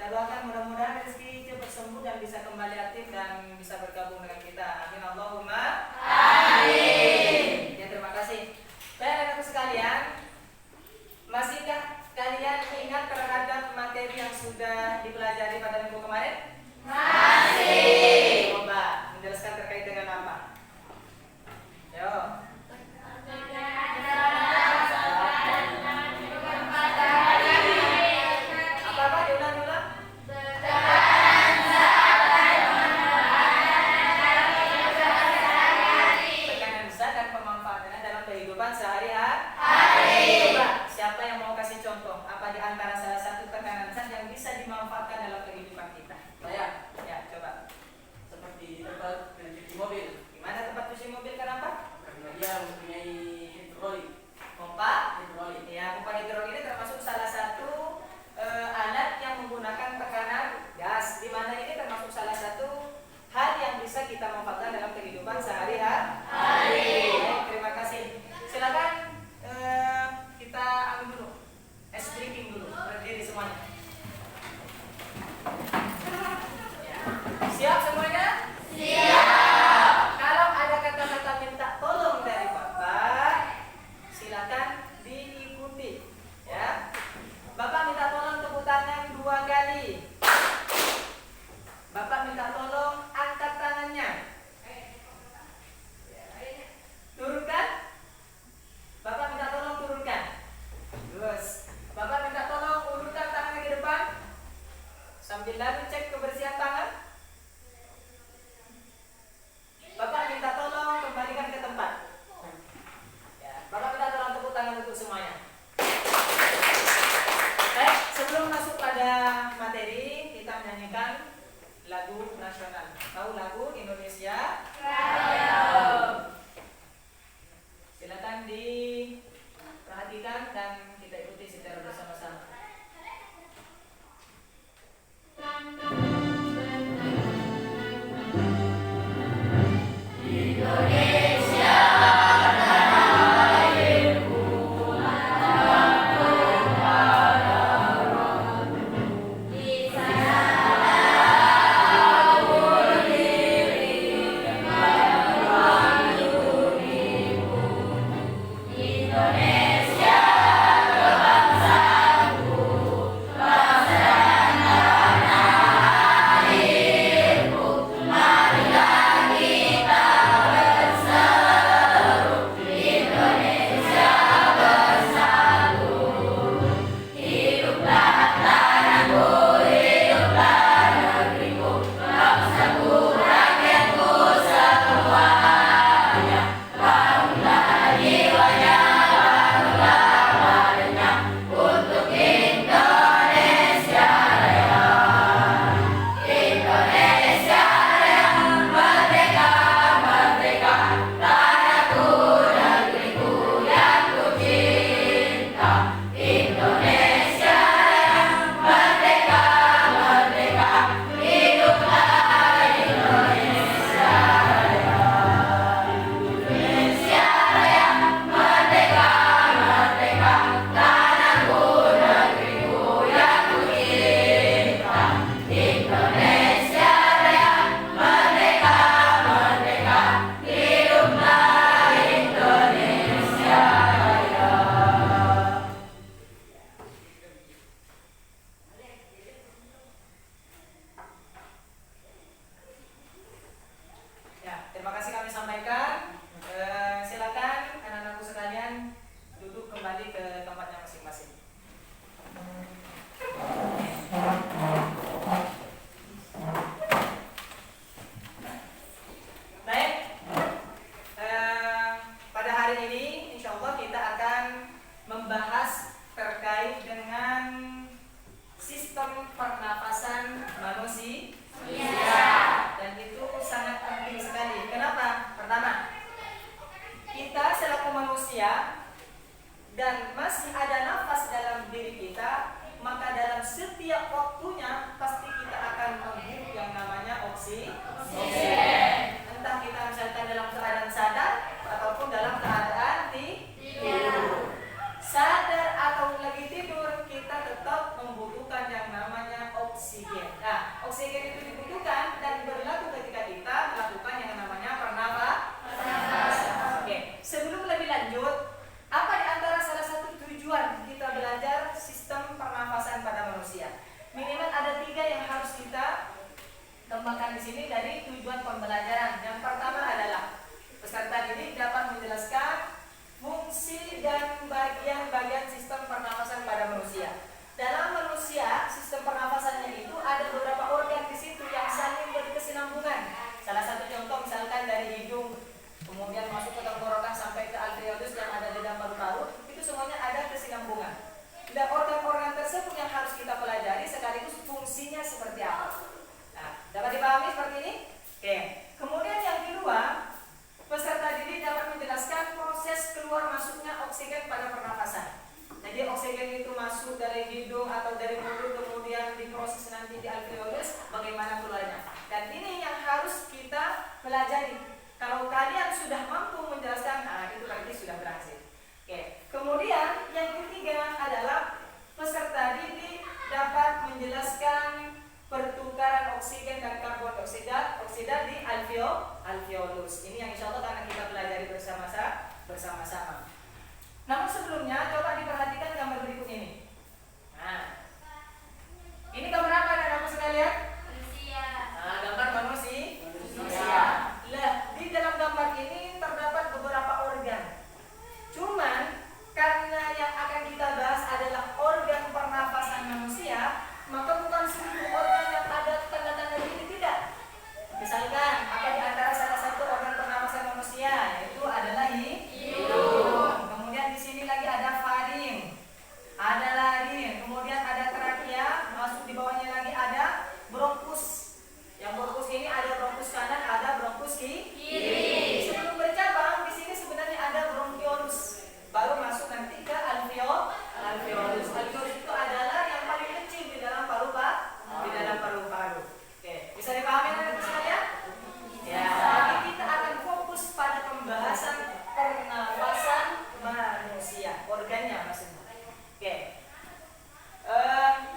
Kita doakan mudah-mudahan Rizky cepat sembuh dan bisa kembali aktif dan bisa bergabung dengan kita. Amin Allahumma amin. Ya, terima kasih. Baik anak-anak sekalian, masihkah kalian ingat terhadap materi yang sudah dipelajari pada minggu kemarin? Masih. Coba menjelaskan terkait dengan apa? Yo. Apa-apa diulang-ulang? Tekanan zat dan pemanfaatannya dalam kehidupan sehari-hari. Coba, siapa yang mau kasih contoh? Apa di antara salah satu tekanan zat yang bisa dimanfaatkan dalam kehidupan kita? Saya, Ya, coba. seperti tempat cuci mobil. Gimana tempat cuci mobil? Kenapa? Karena dia mempunyai hidrolik. Pompa. Hidrolik. Ya, pompa hidrolik ini termasuk salah satu alat yang menggunakan tekanan gas, di mana ini termasuk salah satu hal yang bisa kita manfaatkan dalam kehidupan sehari-hari. Baik, terima kasih. Silakan kita ambil dulu ice breaking dulu, berdiri semuanya. Ya. Siap semuanya? Siap. Kalau ada kata-kata minta tolong dari Bapak, silakan diikuti. Ya. Bapak minta tolong tepuk tangan 2 kali. Bapak minta tolong angkat tangannya. Turunkan. Bapak minta tolong turunkan. Terus Bapak minta tolong ulurkan tangannya ke depan sambil lalu cek kebersihan tangan. Bapak minta tolong kembalikan ke tempat. Ya, Bapak minta tolong tepuk tangan untuk semuanya. Baik, sebelum masuk pada materi, kita menyanyikan lagu nasional. Tahu lagu Indonesia Raya? Silakan diperhatikan dan kita ikuti secara bersama-sama. Indonesia tersebut yang harus kita pelajari sekaligus fungsinya seperti apa. Nah, dapat dipahami seperti ini? Oke. Kemudian yang kedua, peserta didik dapat menjelaskan proses keluar masuknya oksigen pada pernafasan. Jadi oksigen itu masuk dari hidung atau dari mulut kemudian diproses nanti di alveolus, bagaimana keluarnya. Dan ini yang harus kita pelajari. Kalau kalian sudah mampu menjelaskan, itu berarti sudah berhasil. Oke. Kemudian yang ketiga adalah peserta didik dapat menjelaskan pertukaran oksigen dan karbon dioksida di alveolus. Ini yang insya Allah akan kita pelajari bersama-sama. Namun sebelumnya coba diperhatikan gambar berikut ini. Nah, ini gambar apa anak-anakku sekalian? Manusia. Nah, gambar manusia. Lah, di dalam gambar ini terdapat beberapa organ. Cuman karena yang akan kita bahas adalah organ pernafasan manusia, maka bukan seluruh organ yang ada tanda-tanda ini, tidak. Misalkan apa di antara salah satu organ pernafasan manusia, yaitu adalah hidung. Kemudian di sini lagi ada faring, ada laring, kemudian ada trakea, masuk di bawahnya lagi ada bronkus. Yang bronkus ini ada bronkus kanan, ada bronkus kiri. Sebelum bercabang di sini sebenarnya ada bronkiolus. Baru masuk nanti ke alveolus. Alveolus itu adalah yang paling kecil di dalam paru-paru. Oke, bisa dipahami anak-anak sekalian? Ya, jadi kita akan fokus pada pembahasan pernafasan manusia, organnya maksudnya. Oke.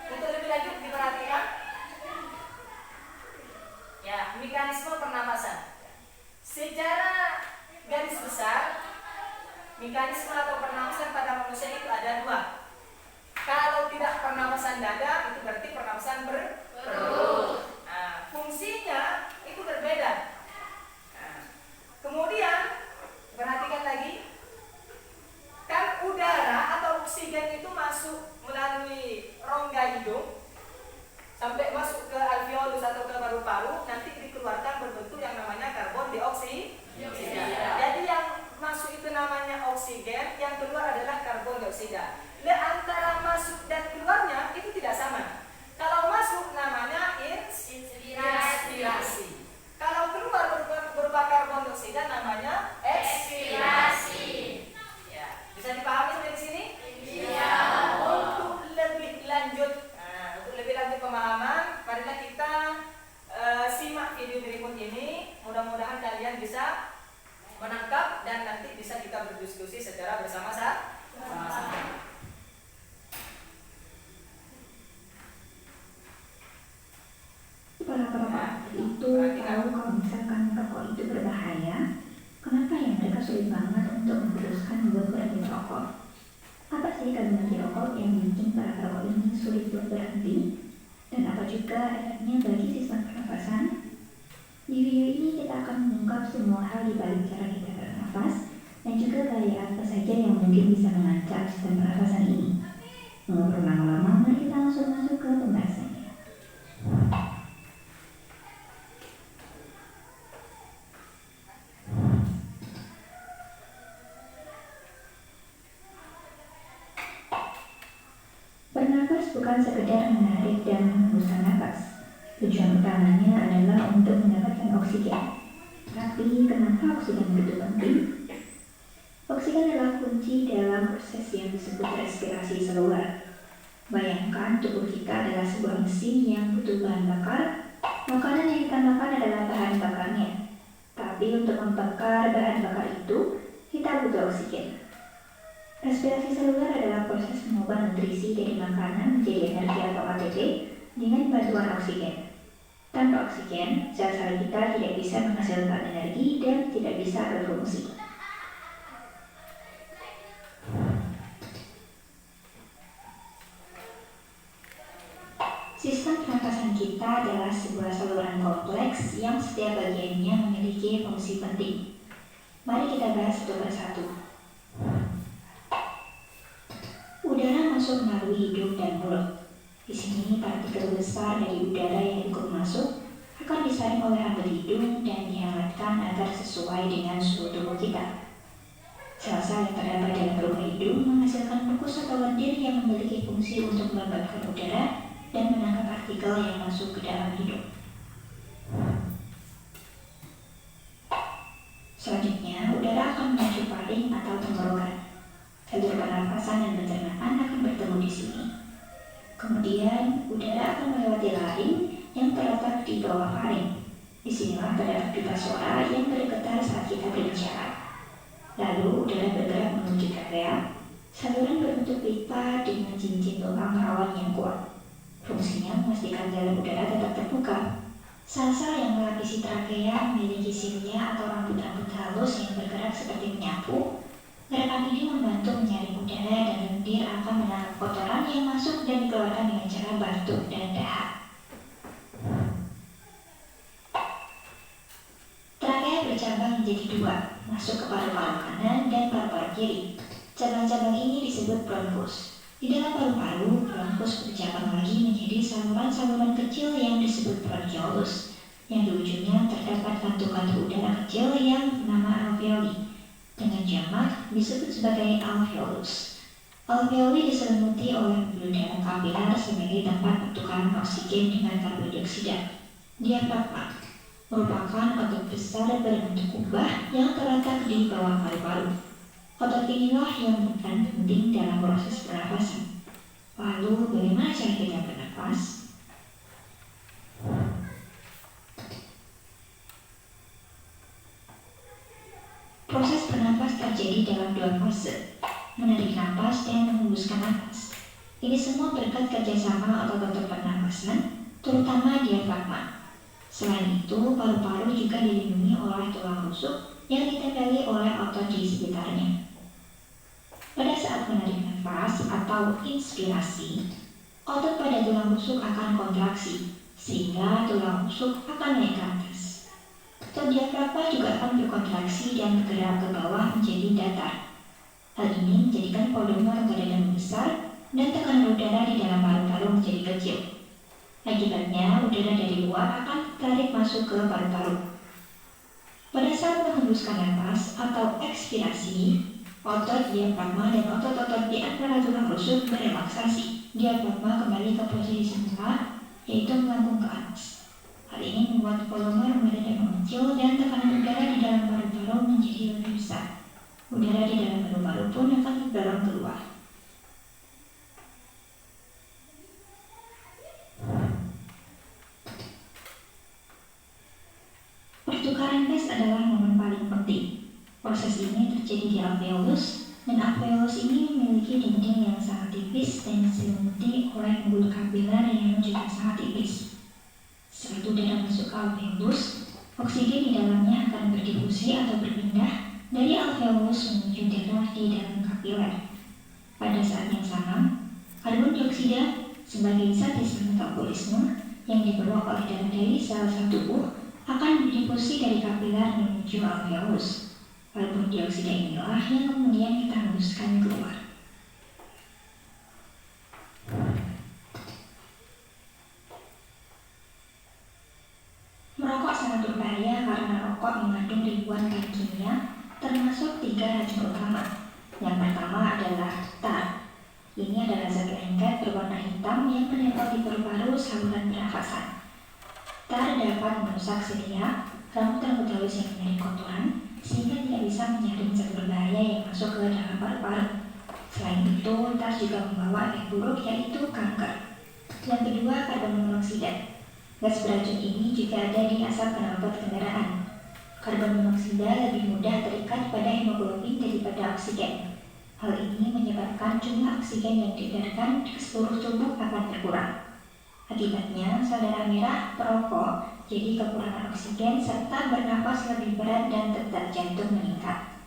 Untuk lebih lanjut diperhatikan. Ya, mekanisme pernafasan. Secara garis besar, mekanisme atau pernafasan pada manusia itu ada dua. Kalau tidak pernafasan dada, itu berarti pernafasan perut. Nah, fungsinya itu berbeda. Nah, kemudian perhatikan lagi, kan udara atau oksigen itu masuk melalui rongga hidung sampai masuk ke alveolus atau ke paru-paru, nanti dikeluarkan berbentuk yang namanya karbon dioksida. Jadi yang masuk itu namanya oksigen, yang keluar adalah karbon dioksida. Antara masuk dan keluarnya itu tidak sama. Kalau masuk namanya inspirasi. Kalau keluar berupa karbon dioksida namanya ekspirasi. Ya, bisa dipahami sampai di sini? Iya. Untuk lebih lanjut pemahaman, marilah kita simak video berikut ini. Mudah-mudahan kalian bisa menangkap dan nanti bisa kita berdiskusi secara bersama-sama. Para perokok itu tahu kalau misalkan rokok itu berbahaya, kenapa ya mereka sulit banget untuk memutuskan buat berhenti merokok? Apa sih kandungan di rokok yang bikin para perokok ini sulit buat berhenti? Dan apa juga efeknya bagi sistem pernafasan? Di video ini kita akan mengungkap semua hal di balik cara kita bernafas dan juga bahaya apa saja yang mungkin bisa mengancam sistem pernafasan ini. Mengobrol lama-lama, mari kita langsung masuk ke pembahasannya. Bernafas bukan sekedar menarik dan menghembuskan nafas. Tujuan utamanya adalah untuk mendapatkan oksigen. Tapi kenapa oksigen begitu penting? Oksigen adalah kunci dalam proses yang disebut respirasi seluler. Bayangkan tubuh kita adalah sebuah mesin yang butuh bahan bakar. Makanan yang kita makan adalah bahan bakarnya. Tapi untuk membakar bahan bakar itu, kita butuh oksigen. Respirasi seluler adalah proses mengubah nutrisi dari makanan menjadi energi atau ATP dengan bantuan oksigen. Tanpa oksigen, sel-sel kita tidak bisa menghasilkan energi dan tidak bisa berfungsi. Sistem pernafasan kita adalah sebuah saluran kompleks yang setiap bagiannya memiliki fungsi penting. Mari kita bahas satu persatu. Udara masuk melalui hidung dan mulut. Di sini partikel besar dari udara yang ikut masuk akan disaring oleh rambut hidung dan dihangatkan agar sesuai dengan suhu tubuh kita. Sel-sel yang terdapat dalam rongga hidung menghasilkan mukus atau lendir yang memiliki fungsi untuk melembabkan udara dan menangkap partikel yang masuk ke dalam hidung. Selanjutnya, udara akan menuju faring atau tenggorokan. Jalur pernafasan dan pencernaan akan bertemu di sini. Kemudian, udara akan melewati laring yang terletak di bawah faring. Disinilah terdapat pipa suara yang bergetar saat kita berbicara. Lalu, udara bergerak menuju trachea. Saluran berbentuk pipa dengan cincin lubang rawan yang kuat. Fungsinya memastikan jalan udara tetap terbuka. Sel-sel yang melapisi trachea memiliki silia atau rambut-rambut halus yang bergerak seperti menyapu. Gerakan ini membantu menyaring udara dan lendir akan menangkap kotoran yang masuk dan dikeluarkan dengan cara batuk dan dahak. Trachea bercabang menjadi dua, masuk ke paru-paru kanan dan paru-paru kiri. Cabang-cabang ini disebut bronkus. Di dalam paru-paru, bronkus bercabang lagi menjadi saluran-saluran kecil yang disebut bronchiolus, yang di ujungnya terdapat kantung-kantung udara kecil yang bernama alveoli. Dengan jamak disebut sebagai alveolus. Alveoli diselimuti oleh pembuluh darah kapiler sebagai tempat pertukaran oksigen dengan karbon dioksida. Diafragma merupakan otot besar berbentuk kubah yang terletak di bawah paru-paru. Otot inilah yang berperan penting dalam proses pernafasan. Lalu, bagaimana cara kita bernafas? Proses bernafas terjadi dalam dua fase, menarik napas dan menghembuskan napas. Ini semua berkat kerjasama otot-otot pernafasan, terutama diafragma. Selain itu, paru-paru juga dilindungi oleh tulang rusuk yang ditempeli oleh otot di sekitarnya. Pada saat menarik nafas atau inspirasi, otot pada tulang rusuk akan kontraksi, sehingga tulang rusuk akan naik ke atas. Otot diafragma juga akan berkontraksi dan bergerak ke bawah menjadi datar. Hal ini menjadikan volume rongga dada membesar dan tekanan udara di dalam paru-paru menjadi kecil. Akibatnya, udara dari luar akan tarik masuk ke paru-paru. Pada saat menghembuskan nafas atau ekspirasi, otot diafragma dan otot-otot di antara tulang rusuk berelaksasi. Diafragma kembali ke posisi semula, yaitu melengkung ke atas. Hal ini membuat volume rongga dada mengecil dan tekanan udara di dalam paru-paru menjadi lebih besar. Udara di dalam paru-paru pun akan terdorong keluar. Pertukaran gas adalah momen paling penting. Proses ini terjadi di alveolus, dan alveolus ini memiliki dinding yang sangat tipis dan diselimuti oleh pembuluh kapiler yang juga sangat tipis. Saat udara masuk ke alveolus, oksigen di dalamnya akan berdifusi atau berpindah dari alveolus menuju darah di dalam kapiler. Pada saat yang sama, karbon dioksida sebagai zat disebut metabolisme yang dibawa oleh darah dari sel-sel tubuh akan berdifusi dari kapiler menuju alveolus. Karbon dioksida inilah yang kemudian kita hembuskan keluar. Merokok sangat berbahaya karena rokok mengandung ribuan zat kimia, termasuk 3 racun utama. Yang pertama adalah tar. Ini adalah zat lengket berwarna hitam yang menempel di paru-paru saluran pernafasan. Tar dapat merusak silia, rambut-rambut halus yang menyaring kotoran, sehingga tidak bisa menyaring zat berbahaya yang masuk ke dalam paru-paru. Selain itu, tar juga membawa efek buruk yaitu kanker. Yang kedua, karbon monoksida. Gas beracun ini juga ada di asap knalpot kendaraan. Karbon monoksida lebih mudah terikat pada hemoglobin daripada oksigen. Hal ini menyebabkan jumlah oksigen yang diedarkan ke seluruh tubuh akan berkurang. Akibatnya, sel darah merah perokok jadi kekurangan oksigen serta bernapas lebih berat dan detak jantung meningkat.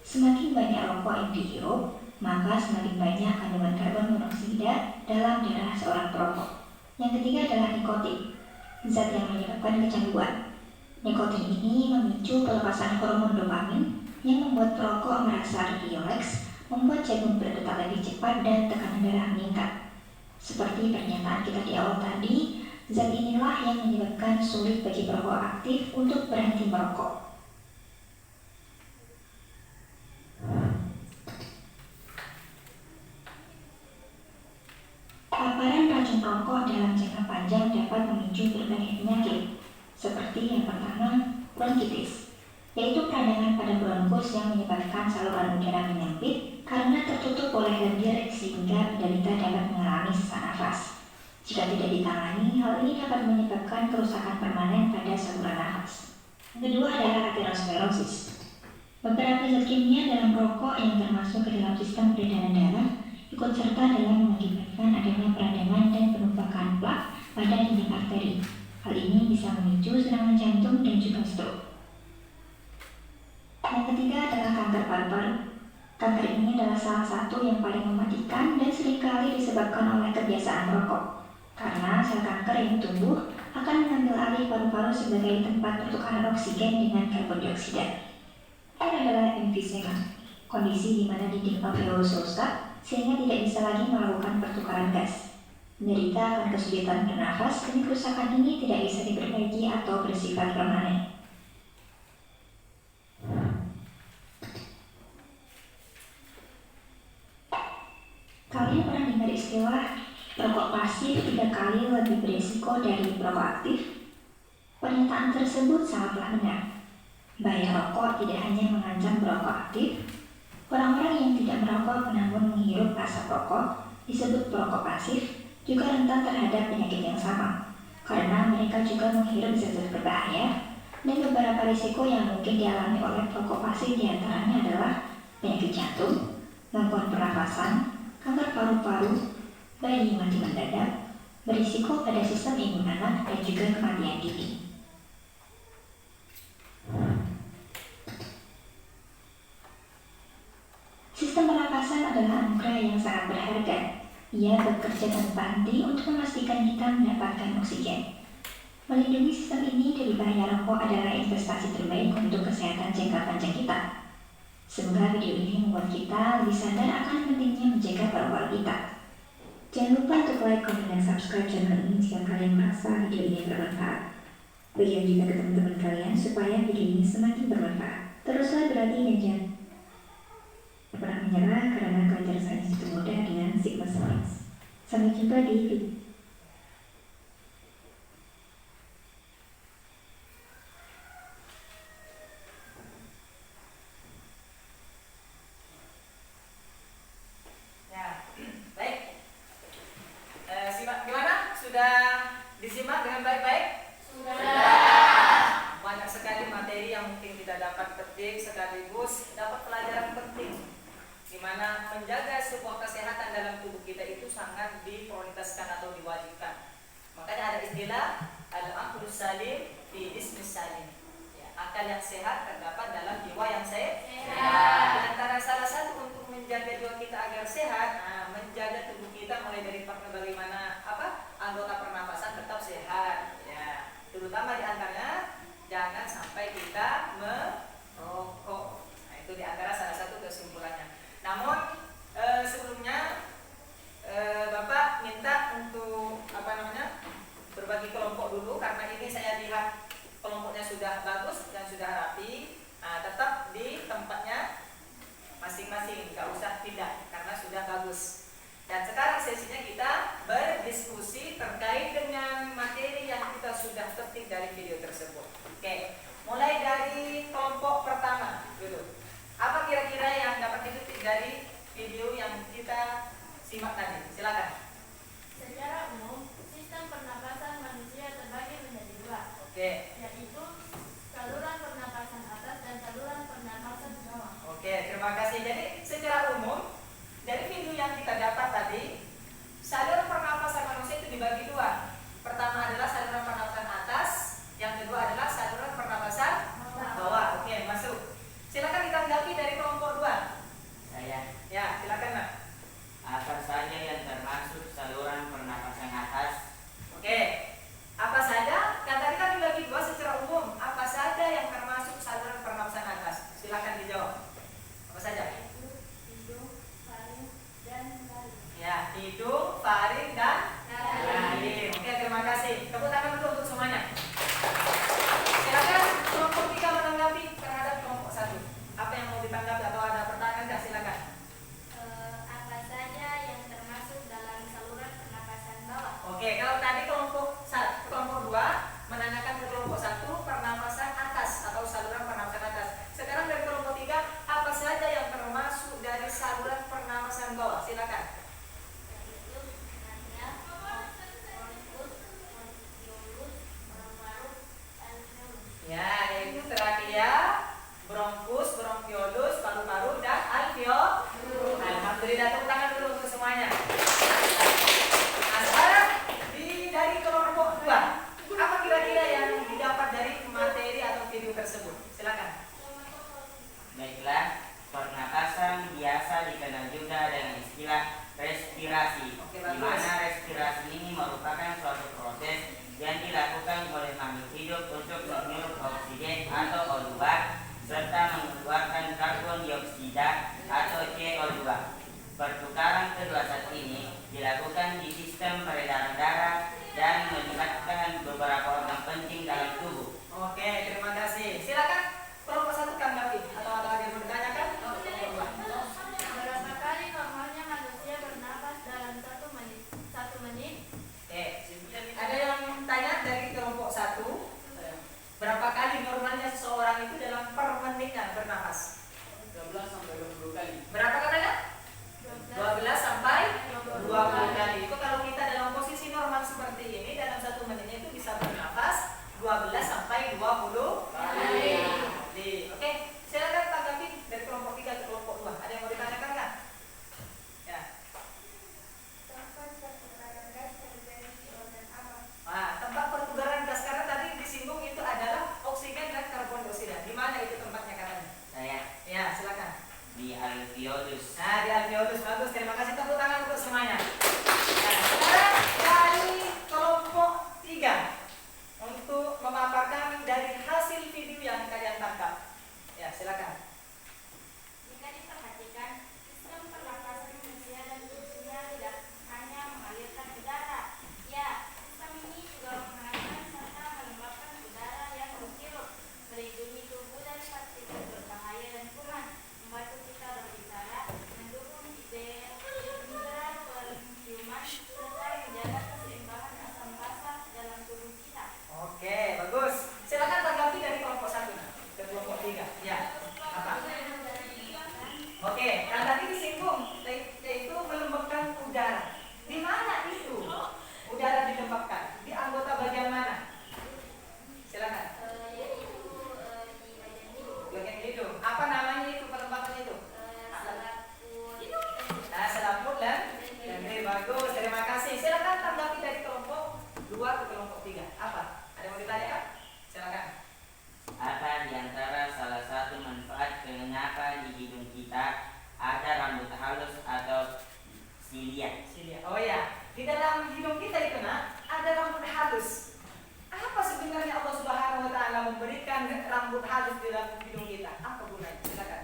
Semakin banyak rokok yang dihirup, maka semakin banyak kandungan karbon monoksida dalam darah seorang perokok. Yang ketiga adalah nikotin, zat yang menyebabkan kecanduan. Nikotin ini memicu pelepasan hormon dopamin yang membuat perokok merasa rileks, membuat jantung berdetak lebih cepat dan tekanan darah meningkat. Seperti pernyataan kita di awal tadi, zat inilah yang menyebabkan sulit bagi perokok aktif untuk berhenti merokok. Paparan racun rokok dalam jangka panjang dapat memicu berbagai penyakit, seperti yang pertama, bronkitis, yaitu peradangan pada bronkus yang menyebabkan saluran udara menyempit karena tertutup oleh lendir sehingga penderita dapat mengalami sesak nafas. Jika tidak ditangani, hal ini dapat menyebabkan kerusakan permanen pada saluran nafas. Yang kedua adalah aterosklerosis. Beberapa zat kimia dalam rokok yang termasuk ke dalam sistem peredaran darah ikut serta dalam mengakibatkan adanya peradangan dan penumpukan plak pada dinding arteri. Hal ini bisa memicu serangan jantung dan juga stroke. Yang ketiga adalah kanker paru-paru. Kanker ini adalah salah satu yang paling mematikan dan seringkali disebabkan oleh kebiasaan merokok. Karena sel kanker yang tumbuh akan mengambil alih paru-paru sebagai tempat pertukaran oksigen dengan karbon dioksida. Yang adalah emfisema, kondisi di mana dinding alveolus rusak sehingga tidak bisa lagi melakukan pertukaran gas. Penderita akan kesulitan bernafas dan kerusakan ini tidak bisa diperbaiki atau bersifat permanen. Kalian pernah dengar istilah perokok pasif 3 kali lebih berisiko dari perokok aktif? Pernyataan tersebut sangatlah benar. Bahaya rokok tidak hanya mengancam perokok aktif. Orang-orang yang tidak merokok namun menghirup asap rokok, disebut perokok pasif, juga rentan terhadap penyakit yang sama, karena mereka juga menghirup zat-zat berbahaya, dan beberapa risiko yang mungkin dialami oleh perokok pasif diantaranya adalah penyakit jantung, gangguan pernafasan, kanker paru-paru, bayi mati mendadak, berisiko pada sistem imun anak, dan juga kematian dini. Sistem pernapasan adalah anugerah yang sangat berharga. Ia bekerja tanpa henti untuk memastikan kita mendapatkan oksigen. Melindungi sistem ini dari bahaya rokok adalah investasi terbaik untuk kesehatan jangka panjang kita. Semoga video ini membuat kita lebih sadar akan pentingnya menjaga paru-paru kita. Jangan lupa untuk like, komen, dan subscribe channel ini jika kalian merasa video ini bermanfaat. Bagikan juga ke teman-teman kalian supaya video ini semakin bermanfaat. Teruslah berlatih dan jangan pernah menyerah karena kejar sains itu mudah dengan Sigma Science. Sampai jumpa di video. Ya, baik. Simak gimana? Sudah disimak dengan baik-baik? Sudah. Banyak sekali materi yang mungkin kita dapat petik sekaligus dapat pelajaran penting. Di mana menjaga sebuah kesehatan dalam tubuh kita itu sangat diprioritaskan atau diwajibkan. Makanya ada istilah al-aqlus salim fi jismis salim. Ya, akal yang sehat terdapat dalam jiwa yang sehat. Di antara salah satu untuk menjaga jiwa kita agar sehat, menjaga tubuh kita mulai dari bagaimana anggota pernapasan tetap sehat. Ya, terutama di antaranya jangan sampai kita merokok. Nah, itu di antara salah satu kesimpulannya. Namun sebelumnya Bapak minta untuk berbagi kelompok dulu karena ini saya lihat kelompoknya sudah bagus dan sudah rapi. Tetap di tempatnya masing-masing, nggak usah pindah karena sudah bagus. Dan sekarang sesinya kita berdiskusi terkait dengan materi yang kita sudah petik dari video tersebut. Oke, mulai dari integrasi ini merupakan suatu proses yang dilakukan oleh makhluk hidup untuk menghirup oksigen atau O2 serta mengeluarkan karbon dioksida atau CO2. Pertukaran kedua zat ini dilakukan di sistem peredaran darah dan melibatkan beberapa organ penting dalam tubuh. Oke, terima kasih. Silakan kelompok satu tanggapi atau ada yang mau ditanyakan? Berapa kali normalnya manusia bernafas dalam 1 menit? 1 menit? Oke, ada yang tanya dari kelompok satu, berapa kali normalnya seseorang itu dalam per menitnya bernafas? 12 sampai 20 kali. Berapa katanya? 12 sampai 20 kali. Itu kalau kita dalam posisi normal seperti ini, dalam 1 menitnya itu bisa bernafas 12 sampai 20 kali. Oke, silakan tanggapi dari kelompok 3 ke kelompok 2. Ada yang mau ditanyakan nggak? Ya. Tempat pertukaran gas terjadi di organ apa? Nah, tempat pertukaran gas karena tadi disinggung itu adalah oksigen dan karbon dioksida. Di mana itu tempatnya katanya? Saya Ya, silakan. di alveolus. Nah, di alveolus bagus. Terima kasih, tepuk tangan untuk semuanya. Nah, sekarang dari kelompok 3 untuk memaparkan dari hasil video yang kalian tangkap. Ya, silakan. Jika diperhatikan, sistem pernafasan manusia dan fungsinya tidak hanya mengalirkan udara. Ya, sistem ini juga menghangatkan serta melembabkan udara yang menghirup, melindungi tubuh dari partikel berbahaya dan kuman, membantu kita berbicara, mendukung indera penciuman, serta menjaga keseimbangan asam basa dalam tubuh kita. Oke, bagus. Silakan tanggapi dari kelompok 1 ke kelompok 3. Ya, apa? Oke, yang tadi disinggung yaitu melembabkan udara. Di mana itu udara dilembabkan? Di anggota bagian mana? Silakan. Yaitu di bagian hidung. Bagian hidung. Apa namanya itu pelembapan itu? Nah, selaput dan bagus. Terima kasih. Silakan tanggapi dari kelompok 2 ke kelompok 3. Apa? Ada yang mau ditanyakan? Silakan. Apa di antara salah satu manfaat kenapa di hidung kita ada rambut halus atau silia? Sini. Oh ya, di dalam hidung kita itu ada rambut halus. Apa sebenarnya Allah Subhanahu wa taala memberikan rambut halus di dalam hidung kita? Apa gunanya? Silakan.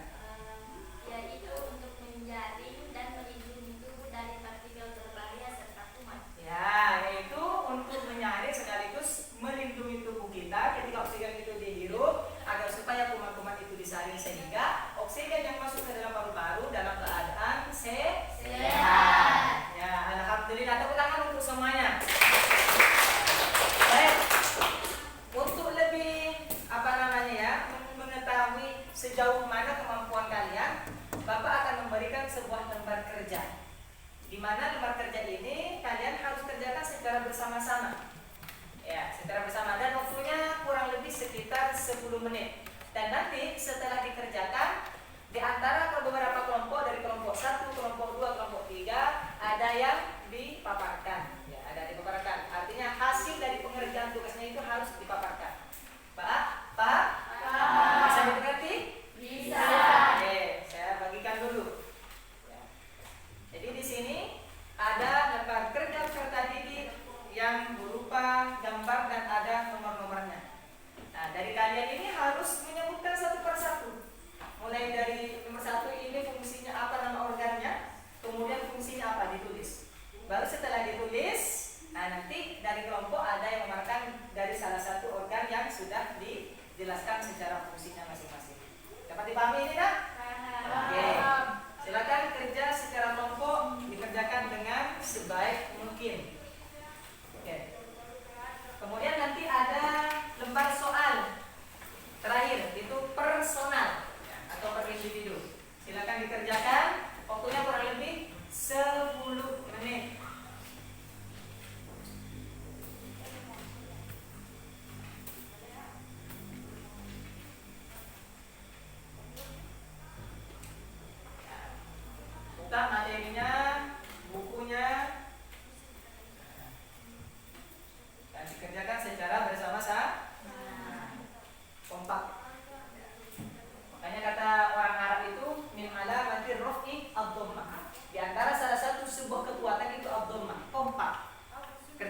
Yaitu untuk menjaring dan melindungi tubuh dari partikel berbahaya serta kuman. Ya, yaitu untuk menyaring sekaligus melindungi tubuh kita ketika oksigen itu dihirup agar supaya kuman-kuman itu disaring sehingga oksigen yang masuk ke dalam paru-paru dalam keadaan sehat. Ya, alhamdulillah, tepuk tangan untuk semuanya. Baik. Untuk lebih mengetahui sejauh mana kemampuan kalian, Bapak akan memberikan sebuah lembar kerja. Di mana lembar kerja ini kalian harus kerjakan secara bersama-sama. Ya, secara bersama, dan waktunya kurang lebih sekitar 10 menit. Dan nanti setelah dikerjakan, di antara beberapa kelompok dari kelompok 1, kelompok 2, kelompok 3 ada yang dipaparkan. Ya, ada dipaparkan. Artinya hasil dari pengerjaan tugasnya itu harus dipaparkan. Pak? Bisa dimengerti? Bisa. Oke, saya bagikan dulu. Ya. Jadi di sini ada lembar kerja peserta didik yang berupa gambar dan ada nomor-nomornya. Nah, dari kalian ini harus menyebutkan satu persatu. Mulai dari nomor 1 ini fungsinya apa, nama organnya, kemudian fungsinya apa, ditulis. Baru setelah ditulis, nah nanti dari kelompok ada yang memarkan dari salah satu organ yang sudah dijelaskan secara fungsinya masing-masing. Dapat dipahami ini, Nak? Oke. Silakan kerja secara kelompok dikerjakan dengan sebaik mungkin. Oke. Kemudian nanti ada lembar soal terakhir, itu personal atau per individu. Silakan dikerjakan, waktunya kurang lebih 10 menit.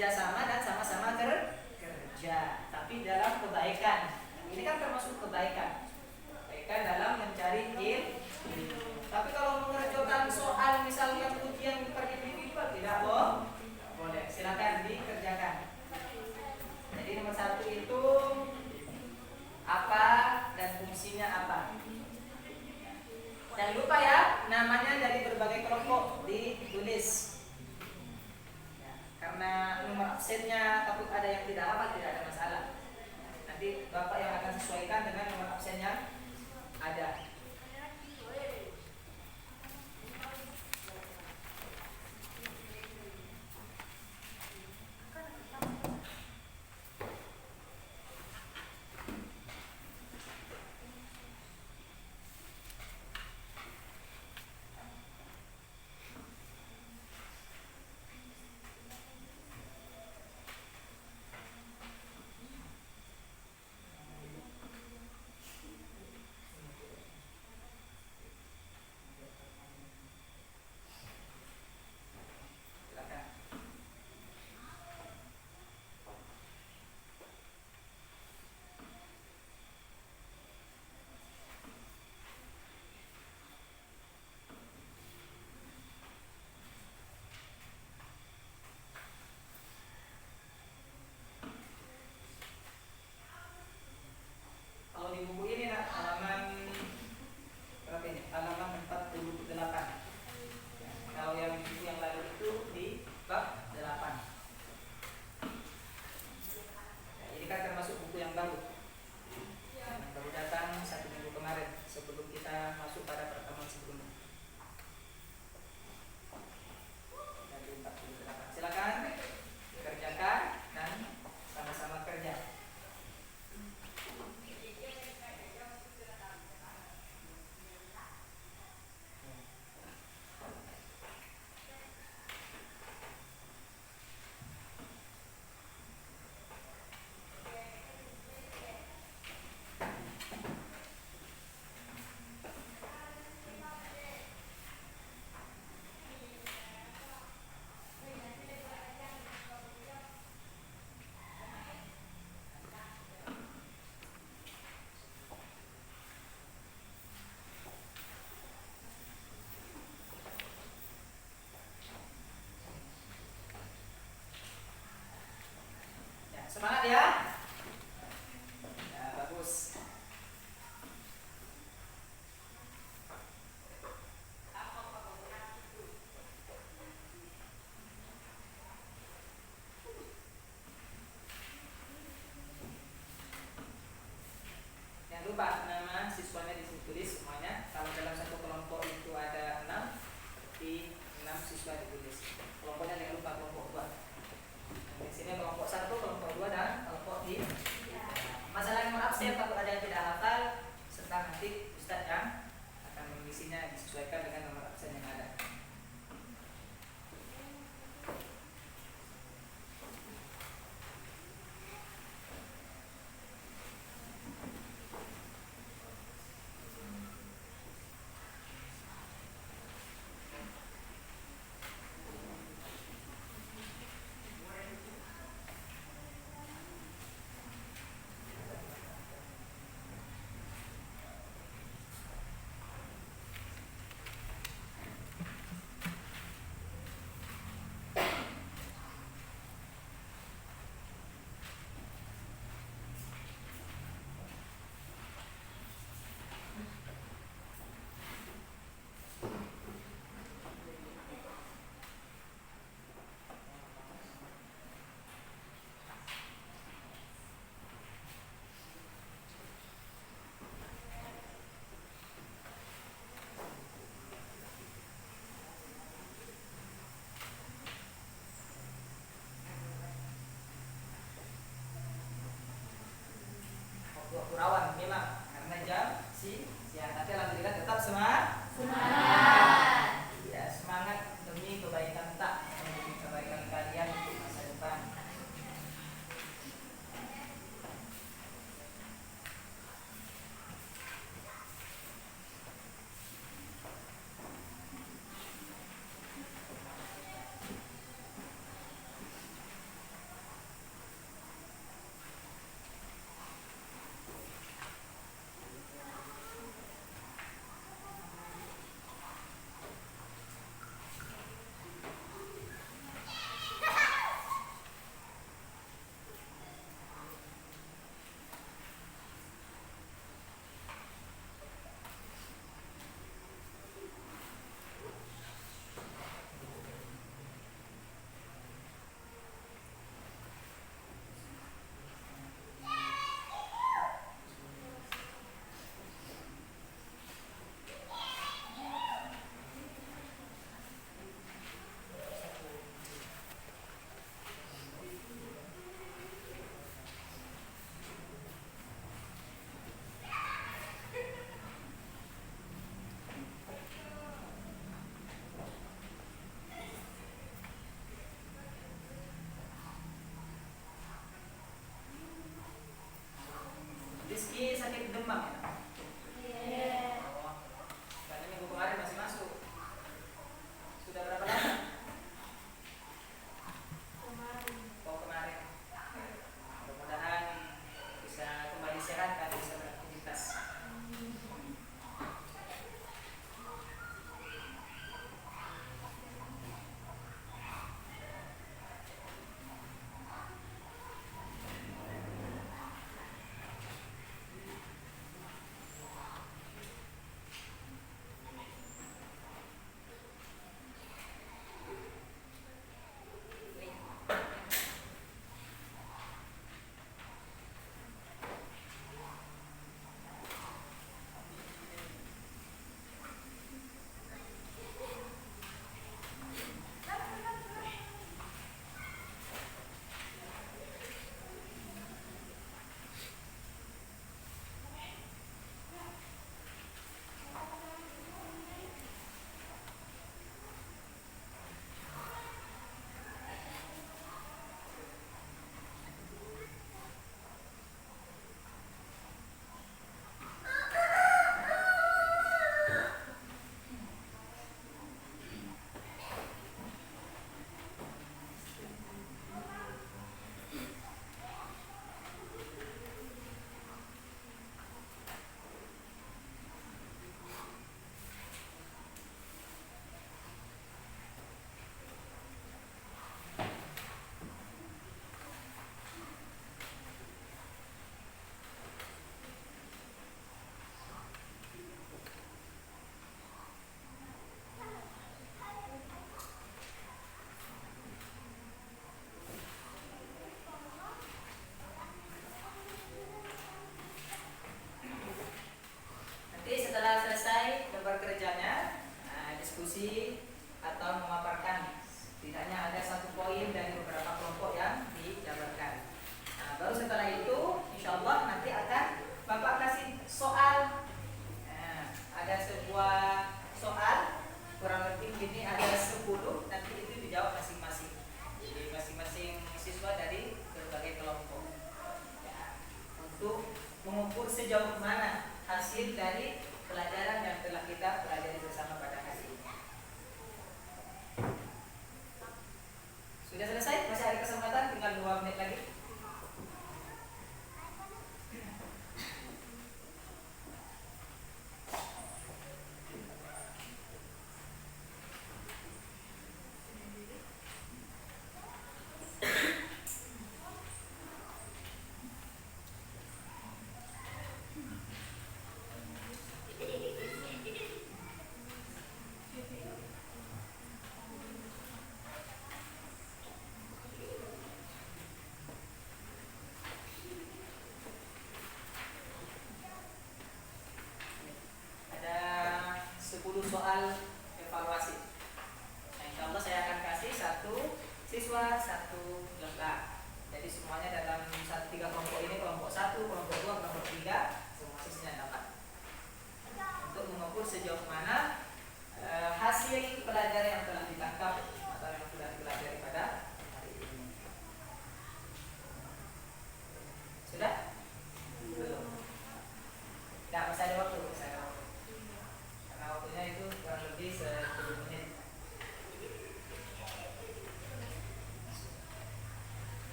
bekerja sama dan sama-sama kerja, tapi dalam kebaikan. Ini kan termasuk kebaikan. Kebaikan dalam mencari ilmu. Tapi kalau mengerjakan soal misalnya ujian per individual tidak boleh. Silakan dikerjakan. Jadi nomor 1 itu apa dan fungsinya apa. Jangan lupa ya, namanya dari berbagai kelompok ditulis. Karena nomor absennya takut ada yang tidak hafal, tidak ada masalah. Nanti Bapak yang akan sesuaikan dengan nomor absen yang ada. Kalau di buku ini nak halaman berapa ini? Halaman 48. Ya, kalau yang di buku yang lalu itu di bab 8. Ya, ini kan termasuk buku yang baru. Yang baru datang 1 minggu kemarin sebelum kita masuk pada pertemuan sebelumnya. Jadi 48. Silakan kerjakan dan sama-sama kerja. Semangat ya. Ya, bagus. Jangan lupa nama siswanya ditulis semuanya. Kalau dalam satu kelompok itu ada 6, di 6 siswa ditulis. Kelompoknya jangan lupa kelompok 2. Di sini kelompok 1, kelompok 2 dan kelompok 3. Masalah nomor absen takut ada yang tidak hafal, serta nanti Ustadz yang akan mengisinya disesuaikan dengan nomor absen yang ada. Rizky sakit demam ya? Iya. Oh, karena minggu kemarin masih masuk. Sudah berapa lama? Kemarin. Oh, kemarin. Mudah-mudahan bisa kembali sehat dan bisa beraktivitas.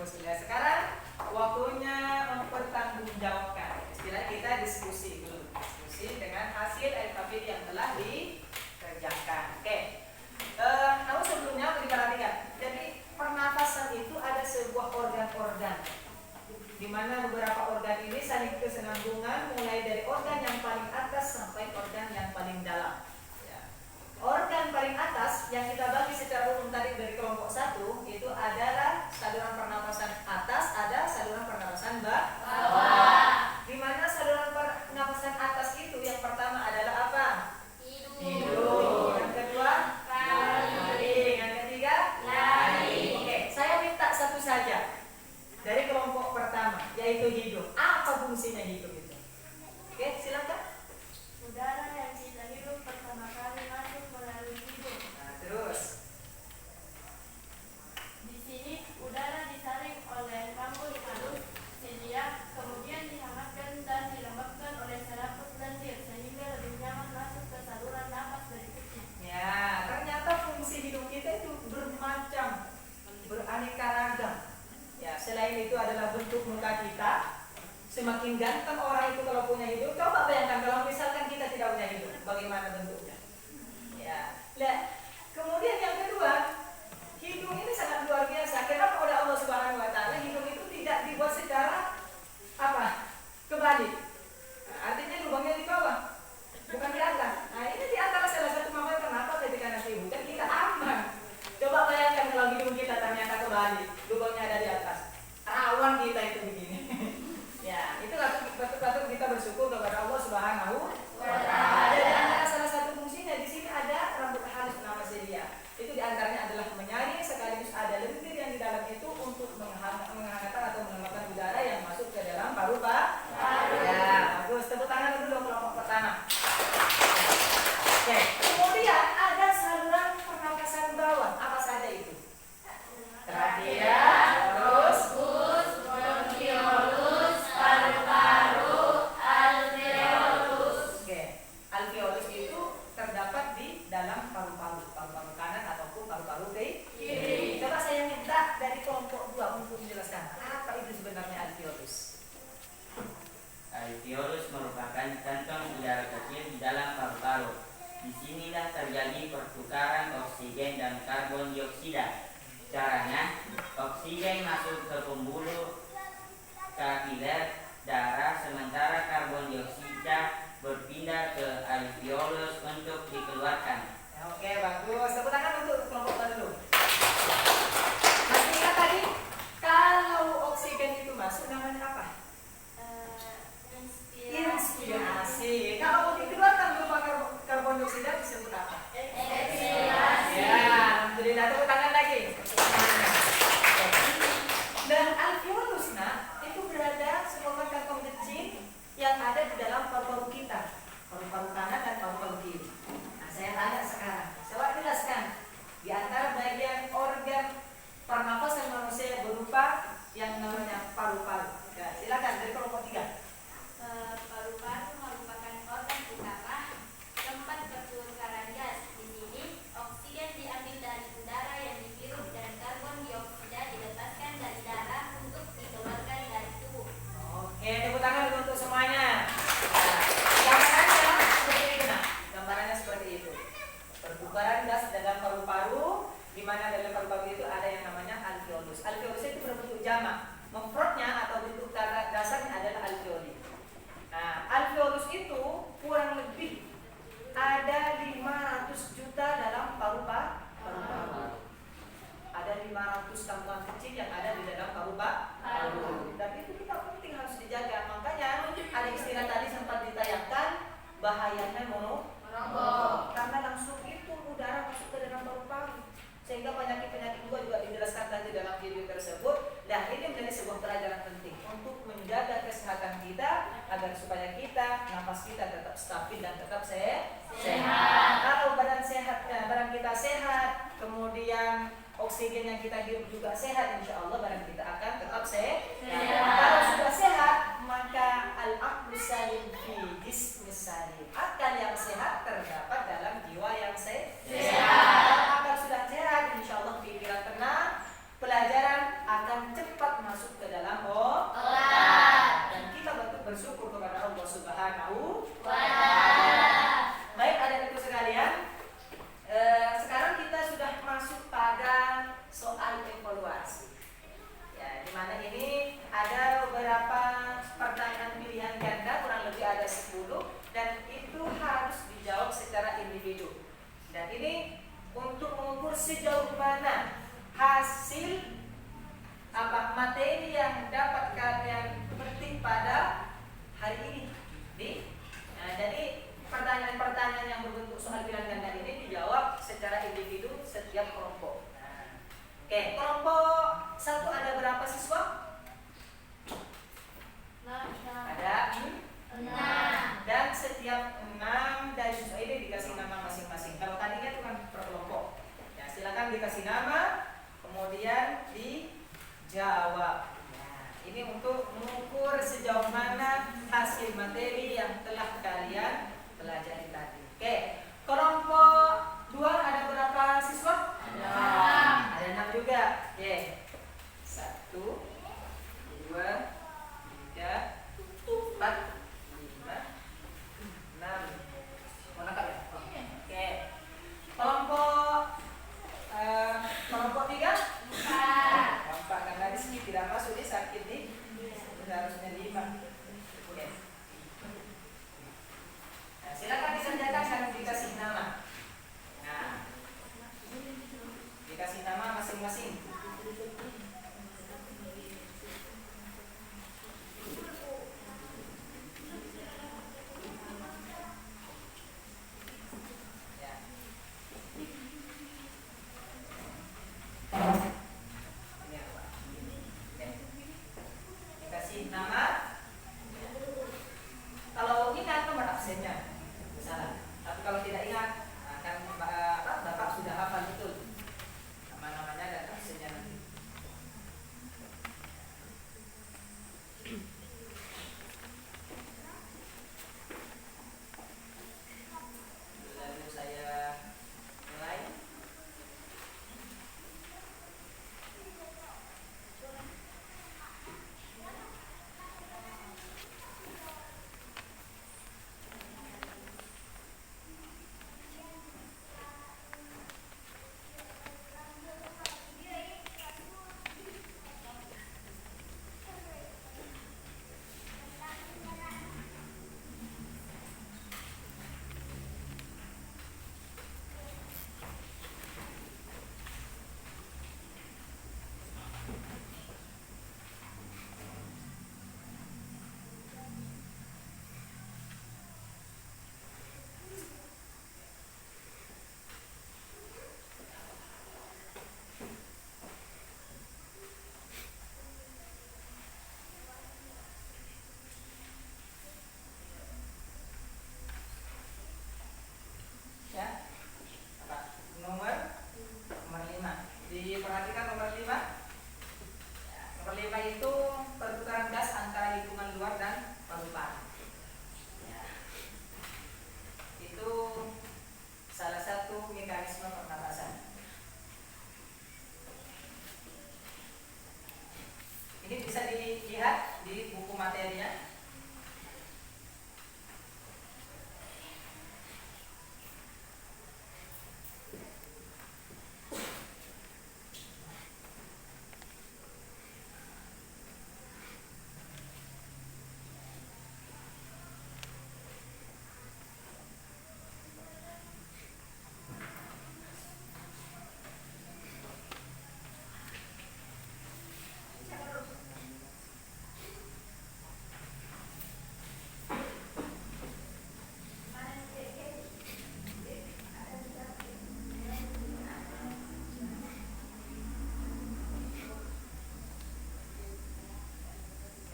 bagus. Ya, sekarang waktunya mempertanggungjawabkan. Istilah kita diskusi dulu. Diskusi dengan hasil LKPD yang telah dikerjakan. Oke. Namun sebelumnya diperhatikan. Jadi pernafasan itu ada sebuah organ-organ, di mana beberapa organ ini saling kesinambungan mulai dari organ yang paling atas sampai organ yang paling dalam. Ya. Organ paling atas yang kita bagi secara umum tadi dari kelompok 1 itu adalah saluran pernapasan atas, ada saluran pernapasan bawah. Di mana saluran pernapasan atas itu yang pertama adalah apa? Hidung. Yang kedua? Taring. Yang ketiga? Lari. Oke, saya minta satu saja dari kelompok pertama, yaitu hidung. Apa fungsinya hidung itu? Oke, silakan. Udara yang kita hirup pertama kali masuk melalui hidung. Nah, terus. Di sini udara disaring oleh rambut halus, silia, kemudian dihangatkan dan dilembabkan oleh serabut lendir sehingga lebih nyaman masuk ke saluran napas berikutnya. Ya, ternyata fungsi hidung kita itu bermacam, beraneka ragam. Ya, selain itu adalah bentuk muka kita. Semakin ganteng orang itu kalau punya hidung. Coba bayangkan kalau misalkan kita tidak punya hidung, bagaimana bentuknya? Ya. Nah, kemudian yang kedua, hidung ini sangat luar biasa. Kenapa oleh Allah Subhanahu wa taala hidung itu tidak dibuat secara apa? Kebalik. Nah, artinya lubangnya di bawah, bukan di atas. Nah, ini di antara salah satu makna kenapa ketika nanti hujan kita aman. Coba bayangkan kalau hidung kita ternyata kebalik, lubangnya ada di atas. Rawan kita itu begini. Ya, itu patut kita bersyukur kepada Allah Subhanahu wa taala. Di antara salah satu fungsinya di sini ada rambut halus nama sedia. Itu di antaranya adalah menyaring, sekaligus ada lendir yang di dalam itu untuk menghangatkan atau menambahkan udara yang masuk ke dalam paru-paru. Ya, bagus. Tepuk tangan dulu kelompok pertama. Oke, kemudian ada saluran pernapasan bawah. Apa saja itu? Trachea, terus bronkiolus, paru-paru, alveolus. oke, alveolus itu terdapat di dalam paru-paru, paru-paru kanan ataupun paru-paru kiri. Coba saya minta dari kelompok 2 untuk menjelaskan apa itu sebenarnya alveolus. Alveolus merupakan kantong udara kecil di dalam paru-paru. Disinilah terjadi pertukaran oksigen dan karbon dioksida. Caranya, oksigen masuk ke pembuluh kapiler darah, sementara karbon dioksida berpindah ke alveolus untuk dikeluarkan. Ya, oke, bagus. Tepuk tangan untuk kelompok 2 dulu. Masih ingat tadi kalau oksigen itu masuk namanya apa? Inspirasi. Kalau mau dikeluarkan berupa karbon dioksida disebut apa? Ekspirasi. Ya, alhamdulillah. Tepuk tangan lagi. Dan alveolus, nah, itu berada sebuah kantong kecil yang ada di dalam paru-paru kita, paru-paru kanan dan paru-paru kiri. Nah, saya tanya sekarang, coba jelaskan di antara bagian organ pernapasan manusia berupa yang namanya paru-paru. Ya, silakan dari kelompok 3. Paru-paru merupakan organ utama tempat pertukaran gas. Di sini oksigen diambil dari udara yang dihirup dan karbon dioksida dilepaskan dari darah untuk dikeluarkan dari tubuh. Oke, tepuk tangan dulu untuk semuanya. Nah, gambarannya seperti itu, nah. Gambarannya seperti itu. Pertukaran gas dalam paru-paru, di mana dalam paru-paru itu ada yang namanya alveolus. Alveolus itu berbentuk jamak. Memprotnya atau bentuk dasarnya adalah alveoli. Nah, alveolus itu kurang lebih ada 500 juta dalam paru-paru. Ada 500 tampungan kecil yang ada di dalam paru-paru. Dan itu kita penting harus dijaga. Makanya ada istilah tadi sempat ditayangkan bahayanya merokok. Karena langsung itu udara masuk ke dalam paru-paru. Sehingga penyakit-penyakit juga dijelaskan tadi dalam video tersebut. Dan ini menjadi sebuah pelajaran penting untuk menjaga kesehatan kita agar supaya napas kita tetap stabil dan tetap sehat. Kalau badan kita sehat, kemudian oksigen yang kita hirup juga sehat, insya Allah badan kita akan tetap sehat. Kalau sudah sehat, maka al-aqlu salim fi jismi salim. Akal yang sehat terdapat dalam jiwa yang sehat. Kalau akal sudah sehat, insya Allah pikiran tenang, pelajaran akan cepat soal pilihan ganda ini dijawab secara individu setiap kelompok. Nah, oke, kelompok 1 ada berapa siswa? Ada 6. Dan setiap 6 dari siswa ini dikasih nama masing-masing. Kalau tadinya itu kan per kelompok. Ya, silakan dikasih nama, kemudian dijawab. Nah, ini untuk mengukur sejauh mana hasil materi yang telah kalian pelajari tadi. Oke, kelompok 2 ada berapa siswa? Ada 6 juga. Oke. 1 2 3 4 5 6. Mau nangkap ya? Oke. Kelompok 3? 4. Karena di sini tidak masuk, ini sakit nih. Harusnya 5. Oke. Nah, silakan dikerjakan dan dikasih nama. Nah, dikasih nama masing-masing. Ya. Ini apa? Oke. Dikasih nama. Kalau ingat nomor absennya, misalnya. Tapi kalau tidak ingat, akan Bapak sudah hafal betul nama-namanya dan absennya nanti. Lalu saya mulai. Ya. Apa? Nomor 5. Diperhatikan nomor 5. Ya, nomor 5 itu pertukaran gas antara lingkungan luar dan paru-paru. Ya. Itu salah satu mekanisme pernapasan. Ini bisa dilihat di buku materinya.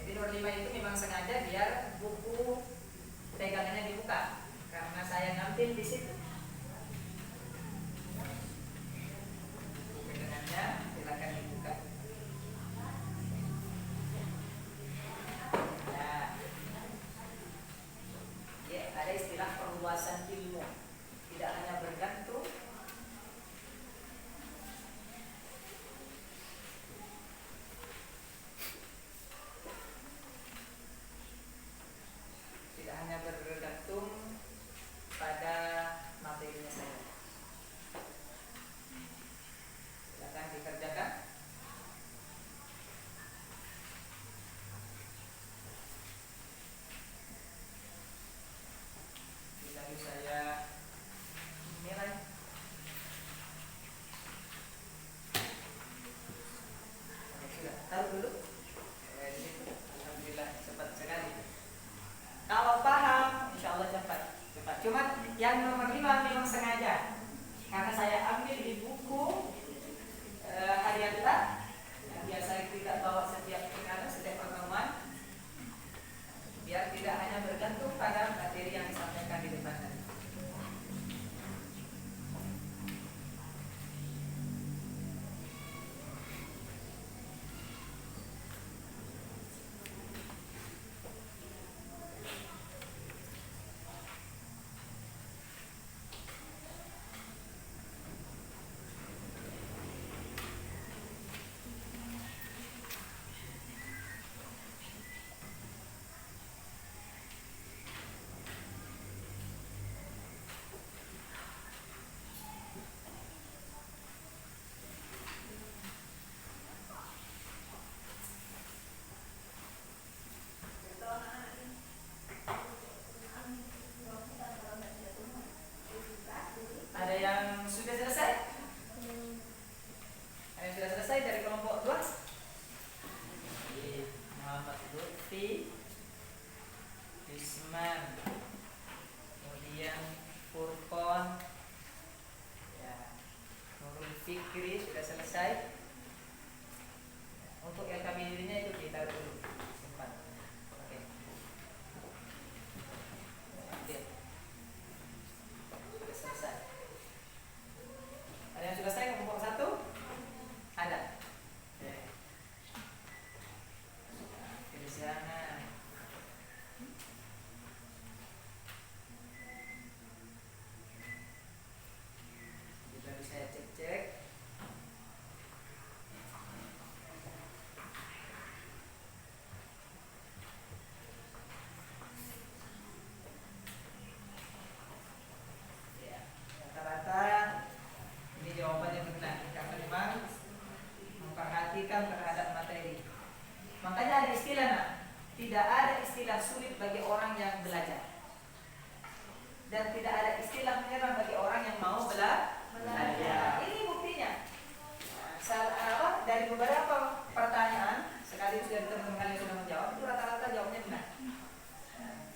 Jadi nomor 5 itu memang sengaja biar buku pegangannya dibuka karena saya ngambil di situ. Buku pegangannya silakan dibuka. Nah, ya, ada istilah perluasan ilmu. Tidak hanya bergantung bergantung pada materinya saja. Silakan dikerjakan. Lalu saya Yang nomor 5 memang sengaja karena saya ambil di buku Haryata yang biasa kita bawa setiap pertemuan, biar tidak hanya bergantung pada materi yang disampaikan di depan tadi. Ada yang sudah selesai? Ada yang sudah selesai dari kelompok 2? Muhammad Lutfi, Isman, kemudian Furqon, Ya. Nurul Fikri sudah selesai. Untuk yang kami dirinya itu kita dulu simpan. Oke. Oke. Sudah selesai. Ada yang sudah selesai kelompok 1? Ada. Oke. Di sana. Kita bisa cek-cek. Ya, rata-rata ini jawabannya benar karena memang memperhatikan terhadap materi. Makanya ada istilah, nak, tidak ada istilah sulit bagi orang yang belajar, dan tidak ada istilah menyerah bagi orang yang mau belajar. Ini buktinya. Dari beberapa pertanyaan, sekali sudah teman-teman kalian sudah menjawab, itu rata-rata jawabnya benar.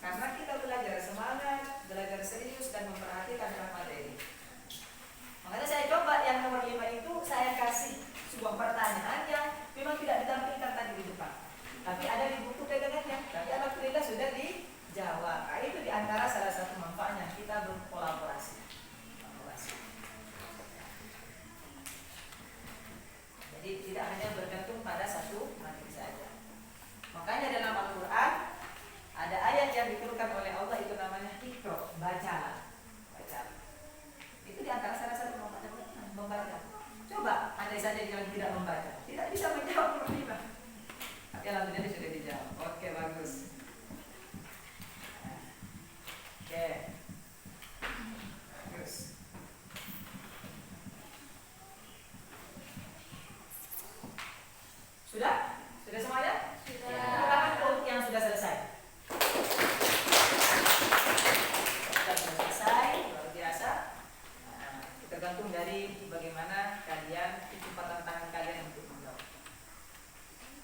Karena kita belajar semangat, belajar serius, dan memperhatikan materi. Makanya saya coba yang nomor 5 itu saya kasih sebuah pertanyaan yang memang tidak ditampilkan tadi di depan, tapi ada di buku dagangannya. Tapi alhamdulillah sudah dijawab. Nah, itu diantara salah satu manfaatnya kita berkolaborasi. Jadi tidak hanya bergantung pada satu materi saja. Makanya dalam Al-Quran ada ayat yang diturunkan oleh Allah, itu namanya Iqra, bacalah. Itu diantara salah satu manfaatnya membaca. Coba andai saja yang tidak membaca, tidak bisa menjawab nomor 5. Tapi alhamdulillah sudah dijawab. Oke, bagus. Oke. Bagus. Sudah? Sudah semuanya? Sudah. Tepuk tangan untuk yang sudah selesai. Sudah selesai, luar biasa. Nah, tergantung dari bagaimana kalian, kecepatan tangan kalian untuk menjawab.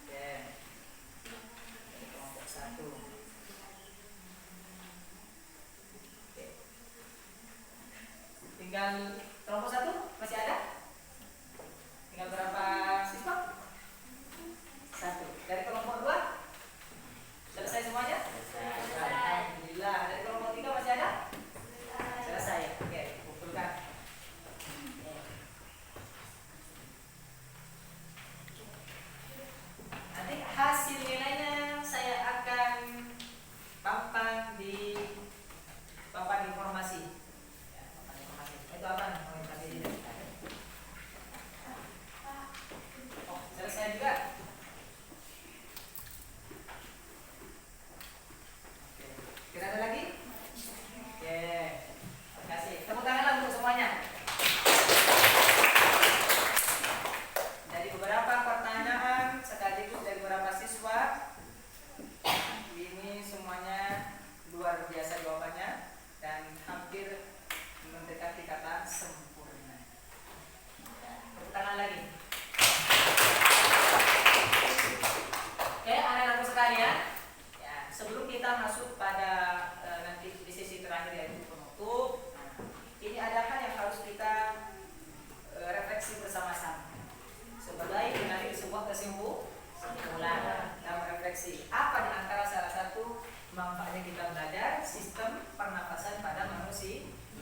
Oke. Kelompok 1. Oke. Tinggal kelompok 1 masih ada? Tinggal berapa siswa? 1. Dari kelompok 2 selesai semuanya? Alhamdulillah. Dari kelompok 3 masih ada? Selesai. Oke, kumpulkan. Nanti hasil nilainya saya akan papan di papan informasi. Ya, papan informasi. Itu apa nih? Oh, tadi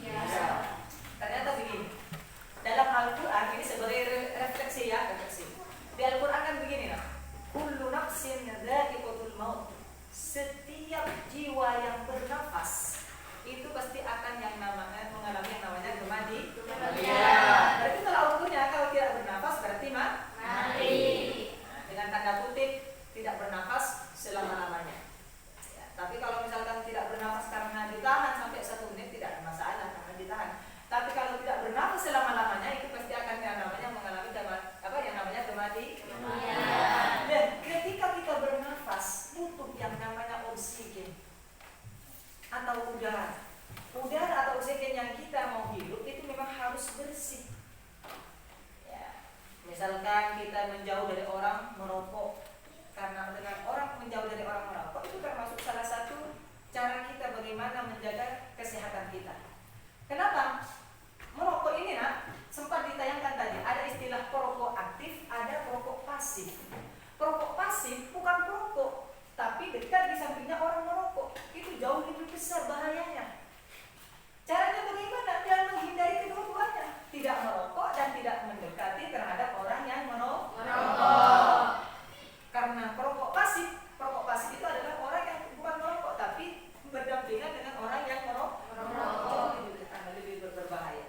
Ya. Ternyata begini. Dalam Al-Quran ini sebagai refleksi ya, refleksi. Di Al-Quran kan begini nah. Kullu nafsin dha'iqatul maut. Setiap jiwa yang bernafas itu pasti akan yang namanya mengalami yang namanya kematian. Berarti kalau ukurnya kalau tidak bernafas berarti mati. Nah, dengan tanda kutip tidak bernafas selama-lamanya. Ya, tapi kalau misalkan tidak bernafas karena ditahan sampai 1 menit tidak ada masalah karena ditahan. Tapi kalau tidak bernafas selama-lamanya itu pasti akan yang namanya mengalami yang namanya kematian. Dan ketika kita bernafas butuh yang namanya oksigen atau udara. Udara atau oksigen yang kita mau hidup itu memang harus bersih. Ya. Misalkan kita menjauh dari orang merokok, karena dengan orang menjauh dari orang merokok itu termasuk salah satu cara kita bagaimana menjaga kesehatan kita. Kenapa? Merokok ini nak sempat ditayangkan tadi ada istilah perokok aktif, ada perokok pasif. Perokok pasif bukan perokok, tapi dekat di sampingnya orang merokok itu jauh lebih besar bahayanya. Caranya bagaimana? Dia menghindari kedua-duanya, tidak merokok dan tidak mendekati terhadap orang yang merokok. Karena perokok pasif itu adalah orang yang bukan merokok tapi berdampingan dengan orang yang merokok. Lebih berbahaya.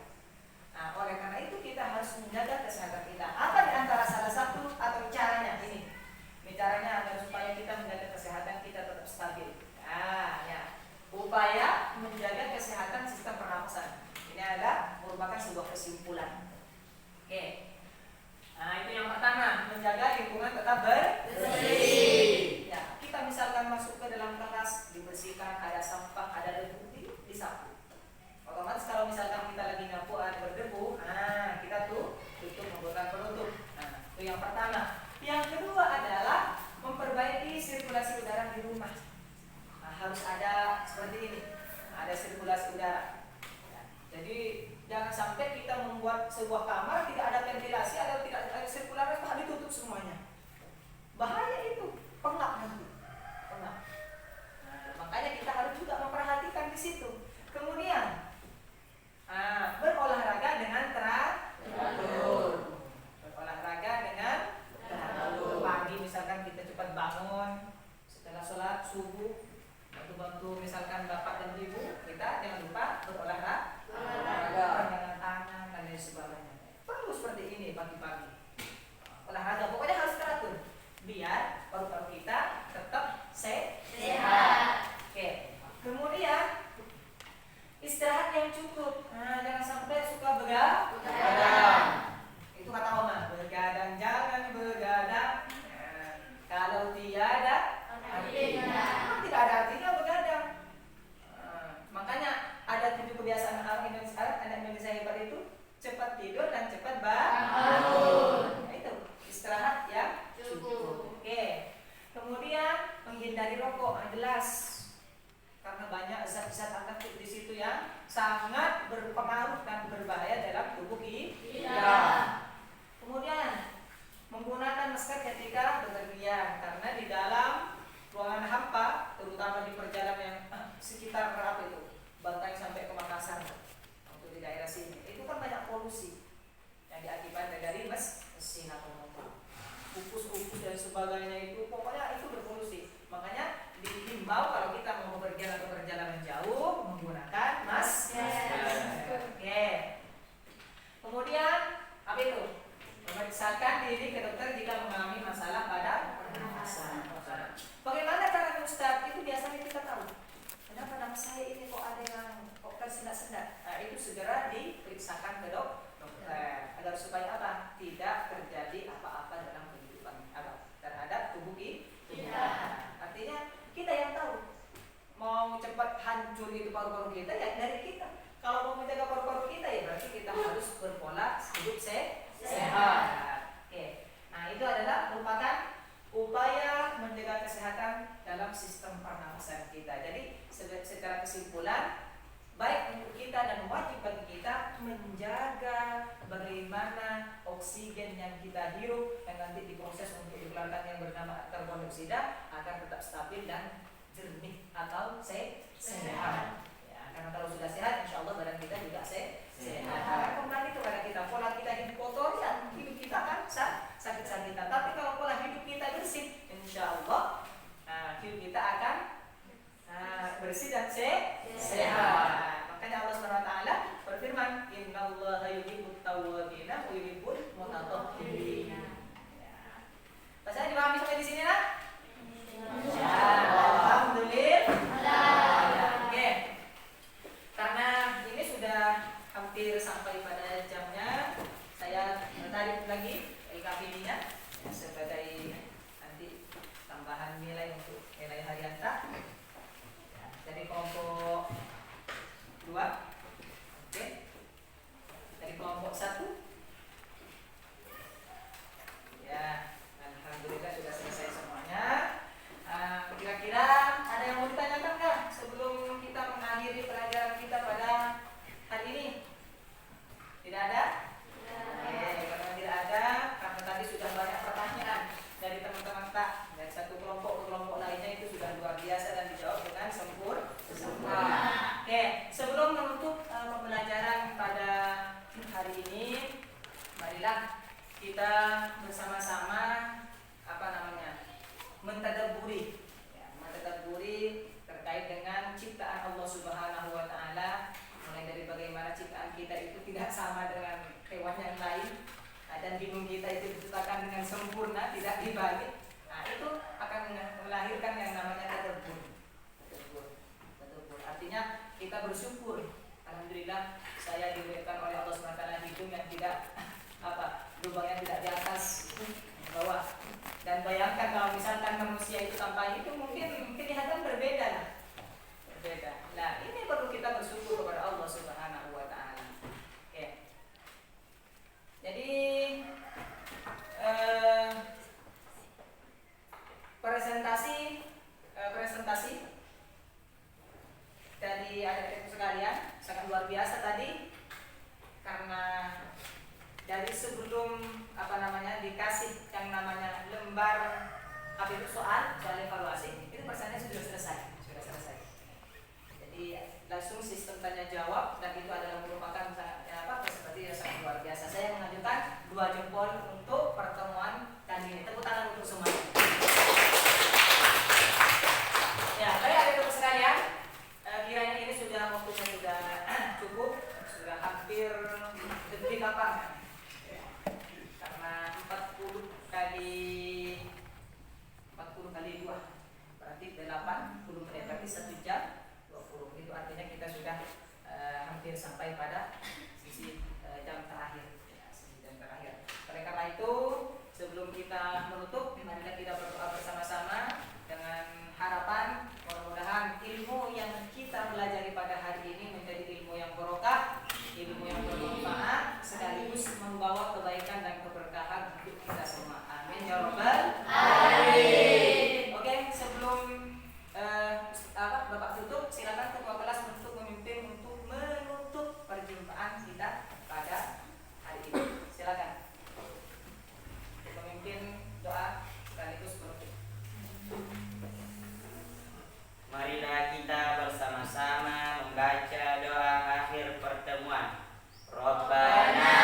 Nah, oleh karena itu kita harus menjaga kesehatan kita. Apa di antara salah satu atau caranya ini? Ini caranya agar supaya kita menjaga kesehatan kita tetap stabil. Nah, ya. Upaya menjaga kesehatan sistem pernapasan. Ini adalah merupakan sebuah kesimpulan. Oke. Nah, itu yang pertama, menjaga lingkungan tetap bersih. Ya, kita misalkan masuk ke dalam kelas dibersihkan, ada sampah, ada debu, disapu. Otomatis kalau misalkan kita lagi nyapu ada berdebu, nah kita tuh tutup menggunakan penutup. Nah, itu yang pertama. Yang kedua adalah memperbaiki sirkulasi udara di rumah. Nah, harus ada seperti ini, ada sirkulasi udara. Ya, jadi jangan sampai kita membuat sebuah kamar tidak ada ventilasi atau tidak ada sirkulasi, ditutup semuanya. Bahaya itu, pengap nanti. Pengap. Nah, makanya kita harus juga memperhatikan di situ. Kemudian berolahraga dengan teratur. Berolahraga dengan teratur. Pagi misalkan kita cepat bangun setelah sholat subuh, bantu misalkan bapak dan ibu, kita jangan lupa berolahraga, peregangan tangan dan lain sebagainya. Perlu seperti ini pagi-pagi. Olahraga pokoknya harus teratur biar paru-paru kita tetap sehat. Oke. Kemudian istirahat yang cukup. Nah, jangan sampai suka begadang. Itu kata Oma, begadang jangan begadang. Kalau tiada artinya. Tidak ada artinya begadang. Makanya ada 7 kebiasaan orang Indonesia, anak Indonesia hebat itu cepat tidur dan cepat bangun. Nah, itu istirahat yang cukup. Oke. Kemudian menghindari rokok, jelas. Karena banyak zat-zat aktif di situ yang sangat berpengaruh dan berbahaya dalam tubuh kita. Kemudian menggunakan masker ketika bepergian, karena di dalam ruangan hampa, terutama di perjalanan yang sekitar apa itu, Bantai sampai ke Makassar, untuk di daerah sini, itu kan banyak polusi yang diakibatkan dari mesin atau motor, kukus-kukus dan sebagainya itu, pokoknya itu berpolusi. Makanya dihimbau kalau kita mau berjalan jauh menggunakan masker. Oke. Kemudian apa itu? Memeriksakan diri ke dokter jika mengalami masalah pada pernafasan. Bagaimana caranya Ustaz? Itu biasanya kita tahu. Kenapa nama saya ini kok ada yang kok tersendat-sendat? Nah, itu segera diperiksakan ke dokter agar supaya apa? Tidak terjadi apa-apa dalam kehidupan terhadap tubuh kita. Artinya kita yang tahu. Mau cepat hancur itu paru-paru kita ya dari kita. Kalau mau menjaga paru-paru kita ya berarti kita harus berpola hidup sehat. Oke. Nah, itu adalah merupakan upaya menjaga kesehatan dalam sistem pernafasan kita. Jadi secara kesimpulan, baik untuk kita dan wajib bagi kita menjaga bagaimana oksigen yang kita hirup yang nanti diproses untuk dikeluarkan yang bernama karbon dioksida agar tetap stabil dan jernih atau sehat. Ya, Karena kalau sudah sehat, insya Allah badan kita juga sehat. Karena kembali kepada kita, pola kita hidup kotor, ya hidup kita kan sakit-sakitan. Tapi kalau pola hidup kita bersih, insya Allah hidup kita akan bersih dan sehat. Makanya Allah SWT berfirman, Innallaha yuhibbut tawwabina wa yuhibbul mutatahhirin. Bahasanya dipahami sampai di sini lah? Ya, alhamdulillah. Oke. Karena ini sudah hampir sampai pada jamnya, saya tarik lagi LKPD-nya sebagai nanti tambahan nilai untuk nilai harianta dari kelompok 2. Oke. Dari kelompok 1. Ya, alhamdulillah sudah selesai semuanya. Kira-kira ada yang mau ditanyakan nggak sebelum kita mengakhiri pelajaran kita pada hari ini? Tidak ada? Kalau tidak ada, karena tadi sudah banyak pertanyaan dari teman-teman dari satu kelompok ke kelompok lainnya, itu sudah luar biasa dan dijawab dengan sempurna. Oke, sebelum menutup pembelajaran pada hari ini, marilah kita bersama-sama mentadabburi terkait dengan ciptaan Allah Subhanahu wa taala, mulai dari bagaimana ciptaan kita itu tidak sama dengan hewan yang lain, dan hidung kita itu diciptakan dengan sempurna, tidak dibalik. Itu akan melahirkan yang namanya tadabbur. Artinya kita bersyukur, alhamdulillah saya diberikan oleh Allah Subhanahu wa taala hidung yang tidak lubangnya tidak di atas, di bawah. Dan bayangkan kalau misalkan manusia itu tanpa itu mungkin kelihatan berbeda. Nah, ini perlu kita bersyukur kepada Allah Subhanahu wa taala. Oke. Jadi presentasi dari adik-adik sekalian sangat luar biasa tadi, karena dari sebelum dikasih yang namanya lembar soal evaluasi, itu persennya sudah selesai. Jadi langsung sistem tanya jawab, dan itu adalah merupakan presentasi yang sangat luar biasa. Saya mengajukan 2 jempol untuk pertemuan kali ini. Tepuk tangan untuk semuanya. Ya, baik adik-adik sekalian, kiranya ini sudah waktunya sudah cukup, sudah hampir detik apa? Karena 40 kali 2 berarti 80 menit, berarti 1 jam 20. Itu artinya kita sudah hampir sampai pada sisi jam terakhir. Oleh karena itu, sebelum kita menutup, marilah kita berdoa bersama-sama dengan harapan mudah-mudahan ilmu yang kita pelajari pada hari ini menjadi ilmu yang barokah, ilmu yang bermanfaat, sekaligus membawa kebaikan dan keberkahan untuk kita semua. Amin ya rabbal alamin. Oke, sebelum Bapak tutup, silakan ketua kelas untuk memimpin untuk menutup perjumpaan kita pada hari ini. Silakan. Pemimpin doa sekaligus menutup. Marilah kita bersama-sama membaca doa akhir pertemuan. Rabbana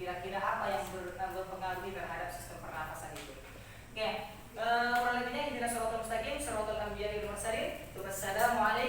kira-kira apa yang berpengaruh terhadap sistem pernafasan itu. Oke, kurang lebihnya ihdinas siratal mustaqim, siratal anbiya'i wal mursalin. Wassalamualaikum